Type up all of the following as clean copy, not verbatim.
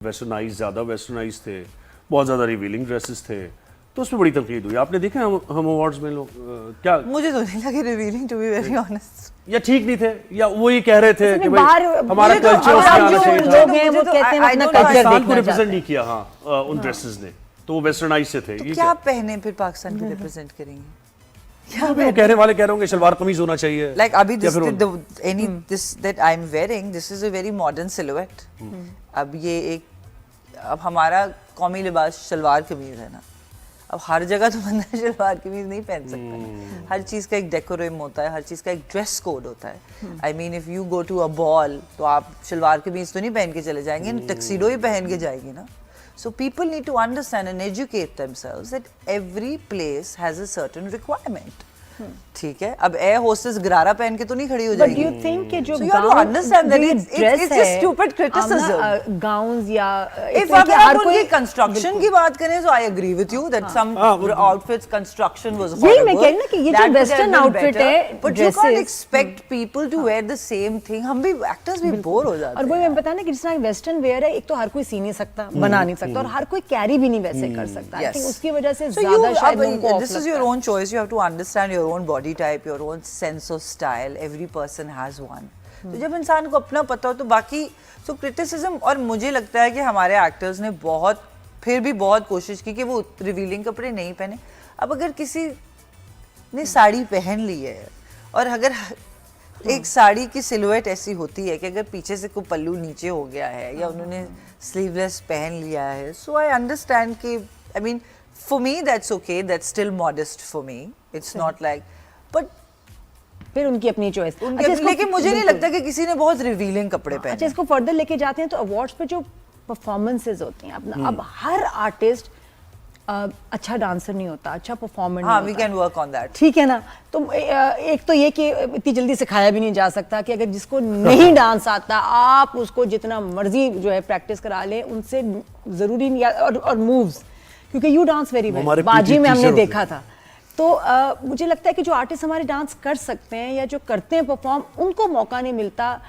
Westernise, ज़्यादा westernise थे, बहुत ज़्यादा रिवीलिंग ड्रेसेस थे, तो उसमें बड़ी तनकीद हुई। आपने देखा हम अवार्ड्स में लोग क्या, मुझे तो नहीं लगे revealing, to be very honest, या ठीक नहीं थे या वो ये कह रहे थे कि भाई हमारा कल्चर उसमें आना चाहिए। लोग हैं वो कहते हैं अपना कल्चर पाकिस्तान को देखना रिप्रेजेंट चाहते नहीं किया। हाँ, उन ड्रेसेस ने तो वो वेस्टर्नाइज से थे। तो ये क्या पहने फिर पाकिस्तान को रिप्रेजेंट करेंगे? वो कहने वाले कह रहे होंगे शलवार कमीज होना चाहिए। Like अभी this that I'm wearing, this is a very modern silhouette. अब ये एक, अब हमारा कौमी लिबास शलवार कमीज है ना, अब हर जगह तो बंदा शलवार कमीज नहीं पहन सकता। हर चीज़ का एक डेकोरम होता है, हर चीज़ का एक ड्रेस कोड होता है। I mean if you go to a ball, तो आप शलवार कमीज तो नहीं पहन के चले जाएंगे, टक्सीडो ही पहन के जाएंगे ना। So people need to understand and educate themselves that every place has a certain requirement. ठीक है, अब एयर होस्टेस गरारा पहन के तो नहीं खड़ी हो जाएगी। But do you think कि जो so you have to understand that it's just stupid criticism. Gowns या if अगर आप उनकी कंस्ट्रक्शन की बात करें, so I agree with you that some outfits construction was horrible. यही मैं कह रही ना कि ये जो वेस्टर्न आउटफिट है, but you can't expect people to wear the same thing. हम भी एक्टर्स भी बोर हो जाते हैं। और वही मैं बताना कि जिस तरह वेस्टर्न वेयर है, एक तो हर कोई सी नहीं सकता, बना नहीं सकता, और हर कोई कैरी भी नहीं वैसे कर सकता। आई थिंक उसकी वजह से ज्यादा शायद उनको this is your own choice. You have to understand your own body type, your own sense of style. Every person has one. तो जब इंसान को अपना पता हो तो बाकी so criticism, और मुझे लगता है कि हमारे एक्टर्स ने बहुत फिर भी बहुत कोशिश की कि वो रिवीलिंग कपड़े नहीं पहने। अब अगर किसी ने साड़ी पहन ली है और अगर एक साड़ी की सिलुएट ऐसी होती है कि अगर पीछे से कोई पल्लू नीचे हो गया है या उन्होंने स्लीवलेस पहन लिया है, सो आई अंडरस्टैंड कि I mean for me that's okay, that's still modest for me, it's not like, but फिर उनकी अपनी चॉइस। लेकिन मुझे नहीं लगता कि किसी ने बहुत रिवीलिंग कपड़े पहने। अच्छा, इसको फर्दर लेके जाते हैं तो अवार्ड्स पे जो परफॉर्मेंसेस होती हैं अपना, अब हर आर्टिस्ट अच्छा डांसर नहीं होता, अच्छा परफॉर्मर नहीं होता। We can work on that, ठीक है ना। तो एक तो ये कि इतनी जल्दी सिखाया भी नहीं जा सकता कि अगर जिसको नहीं डांस आता आप उसको जितना मर्जी जो है प्रैक्टिस करा लें, उनसे जरूरी नहीं। और मूव्स, क्योंकि यू डांस वेरी वेल, बाजी में हमने देखा था। तो मुझे लगता है कि जो आर्टिस्ट हमारे डांस कर सकते हैं या जो करते हैं परफॉर्म, उनको मौका नहीं मिलता।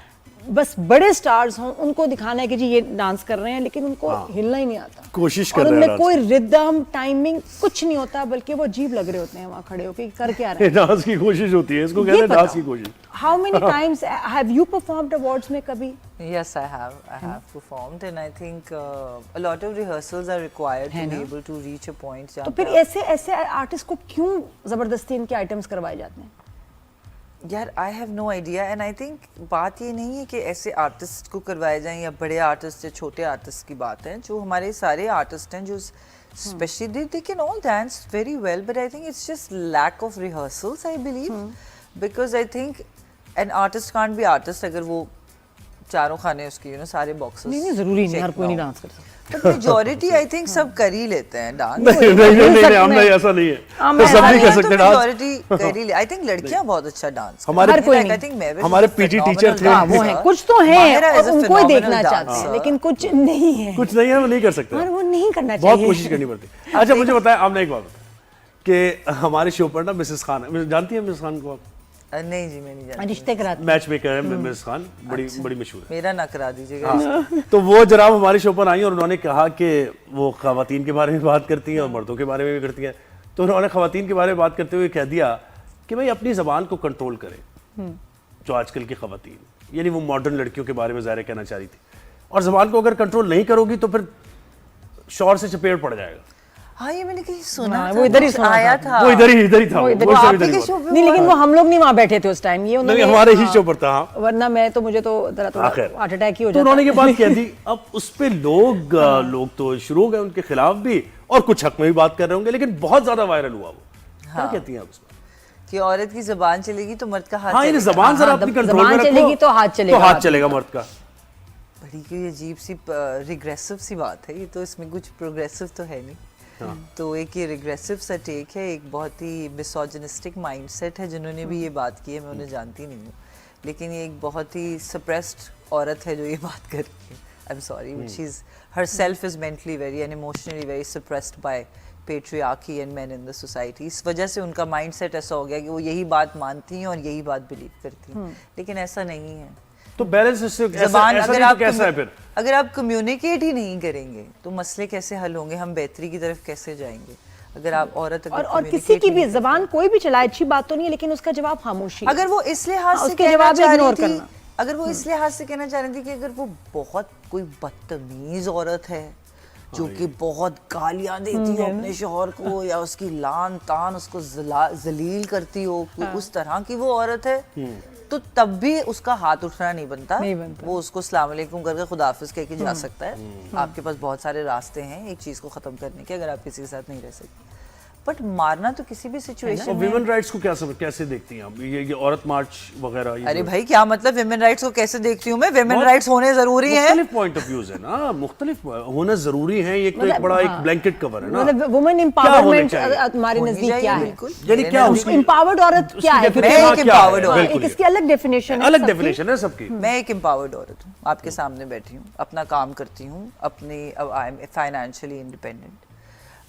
बस बड़े स्टार्स हों, उनको दिखाना है कि जी ये डांस कर रहे हैं, लेकिन उनको हिलना ही नहीं आता, कोशिश कर रहे हैं, उनमें कोई रिदम टाइमिंग कुछ नहीं होता, बल्कि वो अजीब लग रहे होते हैं वहाँ खड़े होकर कर क्या रहे हैं। डांस की कोशिश होती है, इसको कहते हैं डांस की कोशिश। How many times have you performed awards में कभी? Yes, I have performed, and I think a lot of rehearsals are required to be able to reach a point. तो फिर ऐसे आर्टिस्ट को क्यों जबरदस्ती इनके आइटम्स करवाए जाते हैं? यार I have no idea, and I think बात ये नहीं है कि ऐसे आर्टिस्ट को करवाए जाएं या बड़े आर्टिस्ट या छोटे आर्टिस्ट की बात है। जो हमारे सारे आर्टिस्ट हैं जो specially they can all dance very well, but I think it's just lack of rehearsals, I believe, because I think an artist can't be artist अगर वो चारों खाने उसके सारे बॉक्सेस। नहीं, जरूरी नहीं, हर कोई नहीं डांस कर सकता। But majority I think सब कर ही लेते हैं डांस। नहीं, हमने ऐसा नहीं है, तो सब नहीं कर सकते डांस। majority कर ही ले। I think लड़कियां बहुत अच्छा डांस। हमारे पीटी टीचर थे, वो हैं, कुछ तो हैं और उनको ही देखना चाहते हैं, लेकिन कुछ नहीं है, वो नहीं कर सकते, वो नहीं करना चाहिए, बहुत कोशिश करनी पड़ती। अच्छा मुझे बताया, आपने एक बात कि हमारे शो पर ना मिसेस खान, जानती है मिसेस खान को आप? नहीं जी, मैं नहीं जानती। रिश्ते कराती, मैच मेकर है मिसेस खान, बड़ी मशहूर है। मेरा ना करा दीजिएगा। तो वो जनाब हमारे शो पर आई और उन्होंने कहा कि वो खवातीन के बारे में बात करती हैं और मर्दों के बारे में भी करती हैं। तो उन्होंने खवातीन के बारे में बात करते हुए कह दिया कि भाई अपनी ज़बान को कंट्रोल करें। जो आजकल की खवातीन, यानी वो मॉडर्न लड़कियों के बारे में ज़ाहिर कहना चाह रही थी, और ज़बान को अगर कंट्रोल नहीं करोगी तो फिर शौर से चपेट पड़ जाएगा। हाँ, ये मैंने कहीं सुना था, वो इधर ही आया था, वो इधर ही था, नहीं, लेकिन वो हम लोग नहीं वहाँ बैठे थे उस टाइम, ये उन्होंने हमारे ही शो पर था, वरना मैं तो मुझे तो हार्ट अटैक ही हो जाता। उन्होंने ये बात कह दी, अब उस पे लोग तो शुरू हो गए उनके खिलाफ भी, और कुछ हक में भी बात कर रहे होंगे, लेकिन बहुत ज्यादा वायरल हुआ वो। क्या कहती हैं आप उसमें? कि औरत की जबान चलेगी तो मर्द का हाथ। हाँ, जबान जरा अपनी कंट्रोल में रखो, चलेगी तो हाथ चलेगा मर्द का। बड़ी कोई अजीब सी रिग्रेसिव सी बात है ये, तो इसमें कुछ प्रोग्रेसिव तो है नहीं। तो एक ये रिग्रेसिव सा टेक है, एक बहुत ही मिसोजिनिस्टिक माइंडसेट है जिन्होंने भी ये बात की है, मैं उन्हें जानती नहीं हूँ, लेकिन ये एक बहुत ही सप्रेस्ड औरत है जो ये बात कर रही है। I am sorry, but she is herself is mentally very and emotionally very suppressed bye patriarchy and main in the society. इस वजह से उनका माइंडसेट ऐसा हो गया कि वो यही बात मानती हैं और यही बात बिलीव करती हैं, लेकिन ऐसा नहीं है। तो बैलेंस इससे जबान ऐसा अगर नहीं आप तो कैसा है फिर? अगर आप कम्युनिकेट ही नहीं करेंगे तो मसले कैसे हल होंगे, हम बेहतरी की तरफ कैसे जाएंगे? अगर आप औरत अगर और किसी की भी जबान कोई भी चलाए अच्छी बात तो नहीं है, लेकिन उसका जवाब खामोशी। अगर वो इस लिहाज से उसके कहना जवाब चाह इग्नोर रही थी, करना। अगर वो इस लिहाज से कहना चाह रही थी कि अगर वो बहुत कोई बदतमीज औरत है जो कि बहुत गालियां देती हो अपने शौहर को या उसकी लान तान उसको जलील करती हो, उस तरह की वो औरत है, तो तब भी उसका हाथ उठना नहीं बनता। वो उसको अस्सलाम वालेकुम करके खुदाफिज कह के जा सकता है। आपके पास बहुत सारे रास्ते हैं एक चीज को खत्म करने के, अगर आप किसी के साथ नहीं रह सकते। बट मारना तो किसी भी सिचुएशन में। विमेन राइट्स को कैसे देखती हैं आप? ये औरत मार्च वगैरह? अरे भाई क्या मतलब विमेन राइट्स को कैसे देखती हूँ मैं? विमेन राइट्स होने जरूरी है। मुख्तलिफ पॉइंट ऑफ व्यूज है ना, मुख्तलिफ होना जरूरी है। ये तो एक बड़ा एक ब्लैंकेट कवर है ना। मतलब वुमेन एम्पावरमेंट हमारे नजदीक क्या है? यानी क्या उसकी एम्पावर्ड औरत क्या है? मैं एक empowered औरत, एक इसकी अलग डेफिनेशन है, अलग डेफिनेशन है सबकी। मैं एक एम्पावर्ड औरत हूँ, आपके सामने बैठी हूँ, अपना काम करती हूँ, अपनी I am financially independent,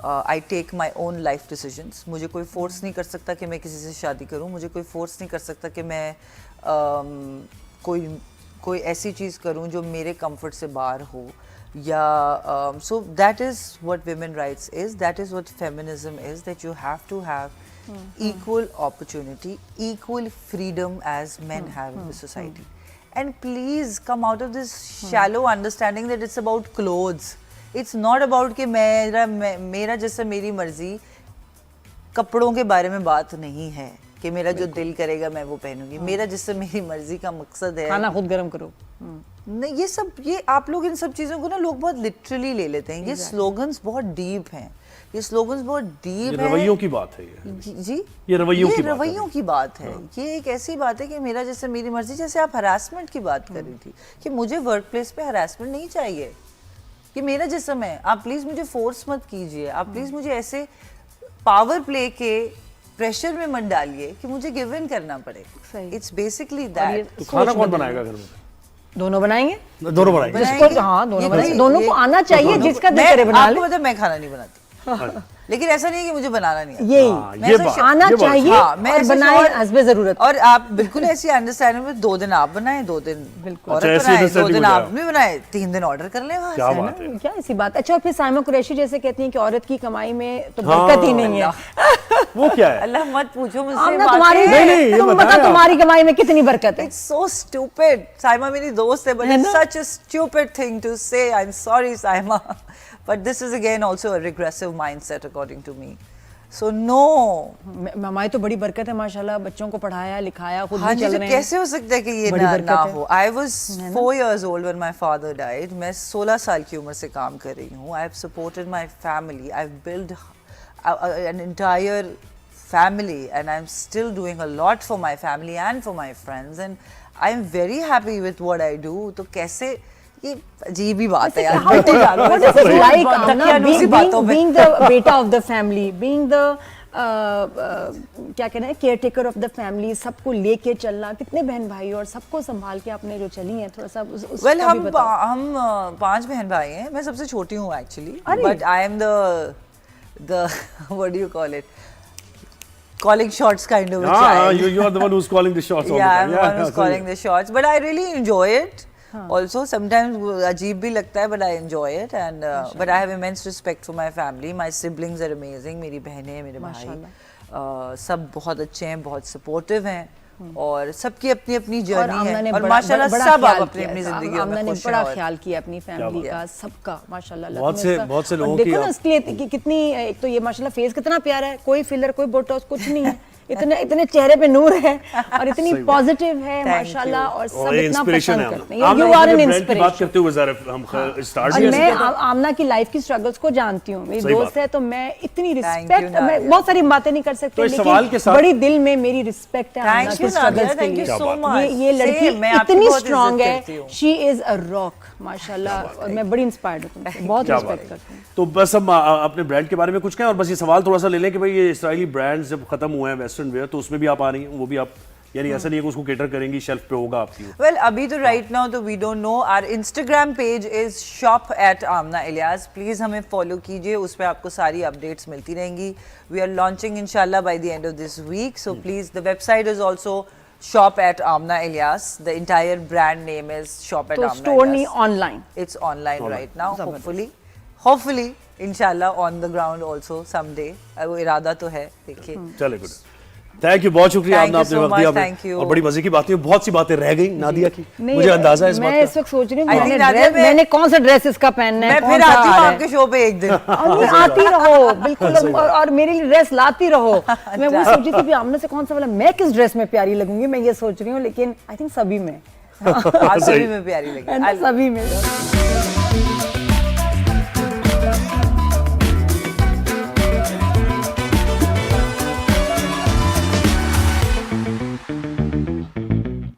I take my own life decisions. मुझे कोई फोर्स नहीं कर सकता कि मैं किसी से शादी करूँ, मुझे कोई फोर्स नहीं कर सकता कि मैं कोई ऐसी चीज़ करूँ जो मेरे कंफर्ट से बाहर हो, या so that is what women rights is, that is what feminism is, that you have to have equal opportunity, equal freedom as men have in the society. And please come out of this shallow understanding that it's about clothes. It's not about कि मेरा जैसा मेरी मर्जी। कपड़ों के बारे में बात नहीं है कि मेरा जो दिल करेगा मैं वो पहनूंगी। मेरा जिससे मेरी मर्जी का मकसद है खाना खुद गर्म करो। नहीं, ये आप लोग इन सब चीज़ों को ना लोग बहुत लिटरली ले लेते हैं। ये स्लोगन्स बहुत डीप हैं, ये स्लोगन्स बहुत डीप है। रवैयों की बात है ये। जी, ये रवैयों की बात है। ये एक ऐसी बात है कि मेरा जैसे मेरी मर्जी, जैसे आप हरासमेंट की बात कर रही थी कि मुझे वर्क प्लेस पे हरासमेंट नहीं चाहिए, कि मेरा जिस्म है, आप प्लीज मुझे फोर्स मत कीजिए, आप प्लीज मुझे ऐसे पावर प्ले के प्रेशर में मत डालिए कि मुझे गिव इन करना पड़े। It's basically that. तो खाना कौन बनाएगा घर में? दोनों बनाएंगे, दोनों बनाएंगे। जिसको हाँ दोनों बनाएंगे, दोनों को आना चाहिए, जिसका दिल करे बना ले। आपको पता है मैं खाना नहीं बनाती, लेकिन ऐसा नहीं है कि मुझे बनाना नहीं आता। यही आना चाहिए और बनाए हस्बे जरूरत। और आप बिल्कुल ऐसी अंडरस्टैंडिंग में 2 दिन आप बनाएं, 2 दिन औरत बनाए, 2 दिन आप भी बनाए, 3 दिन ऑर्डर कर ले वहां से। क्या ऐसी बात? अच्छा, फिर साइमा कुरैशी जैसे कहती हैं कि औरत की कमाई में तो बरकत ही नहीं है। वो क्या है? अल्लाह मत पूछो मुझसे तुम्हारी तुम बताओ तुम्हारी कमाई में कितनी बरकत है? It's so stupid. साइमा मेरी दोस्त है, but it's such a stupid thing to say. I'm sorry, Saima. But this is again also a regressive mindset according to me. So no. हमारी तो बड़ी बरकत है माशाल्लाह, बच्चों को पढ़ाया लिखाया, खुद भी चल रहे हैं। कैसे हो सकता है कि ये ना हो? I was 4 years old when my father died. मैं 16 साल की उम्र से काम कर रही हूँ. I have supported my family. I've built an entire family and I'm still doing a lot for my family and for my friends and I'm very happy with what I do. तो कैसे ये अजीब ही बात है यार। What is it like, Amna, being the beta of the family, being the क्या कहना है, care taker of the family, सबको लेके चलना, कितने बहन भाई और सबको संभाल के आपने जो चली हैं, थोड़ा सा हम 5 बहन भाई हैं, मैं सबसे छोटी हूँ actually, but I am the what do you call it, calling shots kind of a child. You are the one who's calling the shots all the time. I'm the one who's calling the shots, but I really enjoy it. Also sometimes अजीब भी लगता है, but I enjoy it and but I have immense respect for my family. My siblings are amazing. मेरी बहनें, मेरे भाई सब बहुत अच्छे हैं, बहुत supportive हैं और सबकी अपनी अपनी जर्नी है और माशाल्लाह सब आप अपनी अपनी जिंदगी में खुश हैं। बड़ा ख्याल किया अपनी फैमिली का, सबका माशाल्लाह। बहुत से लोगों की देखो ना इसके लिए कितनी, एक तो ये माशाल्लाह फेस कितना प्यारा है, कोई फिलर कोई बोटॉक्स कुछ नहीं है, इतने चेहरे पे नूर है और इतनी पॉजिटिव है माशाल्लाह और सब इतना पसंद करते हैं। You are an inspiration. बात करते हुए जरा हम स्टार्ट और मैं आमना की लाइफ की स्ट्रगल्स को जानती हूँ, मेरी दोस्त है, तो मैं इतनी रिस्पेक्ट, मैं बहुत सारी बातें नहीं कर सकती लेकिन बड़ी दिल में मेरी रिस्पेक्ट है आमना की स्ट्रगल्स के लिए। ये लड़की इतनी स्ट्रांग है, शी इज अ रॉक माशाल्लाह और मैं बड़ी इंस्पायर्ड हूँ, बहुत रिस्पेक्ट करती हूँ। तो बस हम अपने ब्रांड के बारे में कुछ कहें और बस ये सवाल थोड़ा सा ले लें कि भाई ये इस्राएली ब्रांड्स जब खत्म हुए हैं वेस्टर्न वेयर, तो उसमें भी आप आ रही हैं, वो भी आप, यानी ऐसा नहीं है कि उसको केटर करेंगी, शेल्फ पे होगा आपकी? वेल अभी तो राइट नाउ तो we don't know. Our Instagram page is shop@Amna Ilyas, please हमें फॉलो कीजिए, उस पर आपको सारी अपडेट्स मिलती रहेंगी। वी आर लॉन्चिंग इंशाल्लाह by the end of this week, so please the website is also shop at Amna Ilyas. The entire brand name is Shop at तो Amna स्टोर नहीं Ilyas. Online. It's online right now. Hopefully, inshallah, on the ground also someday. वो इरादा तो है, देखिए. चले good, thank you, बहुत शुक्रिया Thank आपने you अपने so वक्त दिया much, thank you. और बड़ी मजे की बात हुई, बहुत सी बातें रह गई नादिया की, नहीं, मुझे अंदाजा है इस मैं बात इस का। वक्त सोच रही हूँ I think मैंने नादिया मैंने कौन सा ड्रेस इसका पहनना है, मैं कौन फिर सा आती हूँ हार है। आपके शो पे एक दिन. नहीं, आती रहो बिल्कुल, और मेरे लिए ड्रेस लाती रहो. मैं वो सोची थी भी आमने से कौन सा वाला, मैं किस ड्रेस में प्यारी लगूंगी, मैं ये सोच रही हूँ, लेकिन आई थिंक सभी में आप सभी में प्यारी लगी. सभी में.